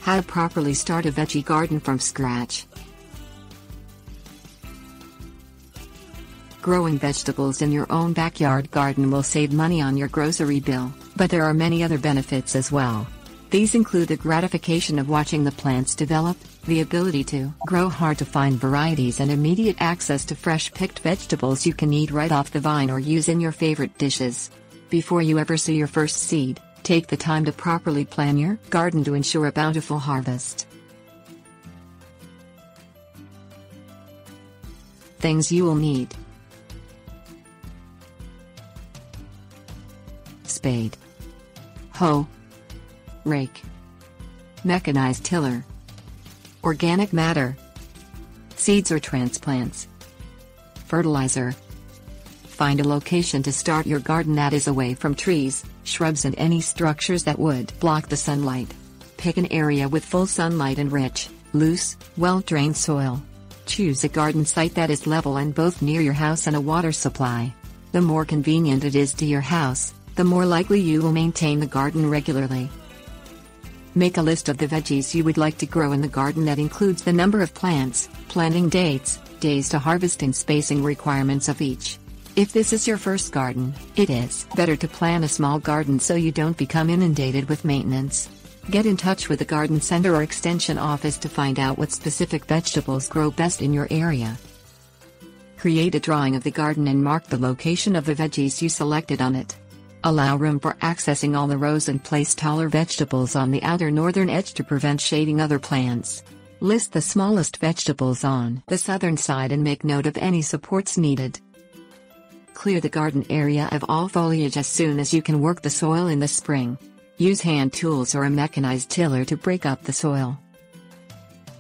How to properly start a veggie garden from scratch. Growing vegetables in your own backyard garden will save money on your grocery bill, but there are many other benefits as well. These include the gratification of watching the plants develop, the ability to grow hard-to-find varieties, and immediate access to fresh-picked vegetables you can eat right off the vine or use in your favorite dishes. Before you ever see your first seed, take the time to properly plan your garden to ensure a bountiful harvest. Things you will need: spade, hoe, rake, mechanized tiller, organic matter, seeds or transplants, fertilizer. Find a location to start your garden that is away from trees, shrubs, and any structures that would block the sunlight. Pick an area with full sunlight and rich, loose, well-drained soil. Choose a garden site that is level and both near your house and a water supply. The more convenient it is to your house, the more likely you will maintain the garden regularly. Make a list of the veggies you would like to grow in the garden that includes the number of plants, planting dates, days to harvest, and spacing requirements of each. If this is your first garden, it is better to plan a small garden so you don't become inundated with maintenance. Get in touch with the garden center or extension office to find out what specific vegetables grow best in your area. Create a drawing of the garden and mark the location of the veggies you selected on it. Allow room for accessing all the rows and place taller vegetables on the outer northern edge to prevent shading other plants. List the smallest vegetables on the southern side and make note of any supports needed. Clear the garden area of all foliage as soon as you can work the soil in the spring. Use hand tools or a mechanized tiller to break up the soil.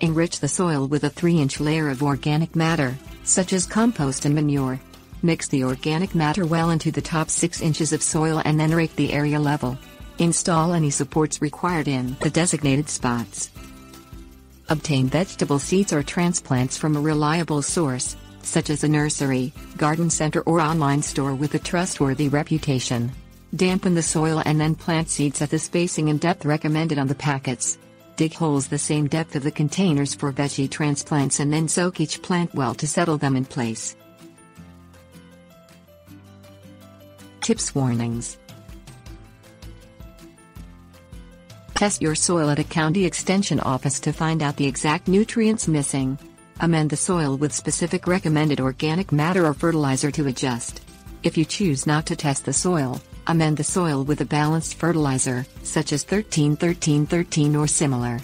Enrich the soil with a 3-inch layer of organic matter, such as compost and manure. Mix the organic matter well into the top 6 inches of soil and then rake the area level. Install any supports required in the designated spots. Obtain vegetable seeds or transplants from a reliable source, such as a nursery, garden center, or online store with a trustworthy reputation. Dampen the soil and then plant seeds at the spacing and depth recommended on the packets. Dig holes the same depth of the containers for veggie transplants and then soak each plant well to settle them in place. Tips: warnings. Test your soil at a county extension office to find out the exact nutrients missing. Amend the soil with specific recommended organic matter or fertilizer to adjust. If you choose not to test the soil, amend the soil with a balanced fertilizer, such as 13-13-13 or similar.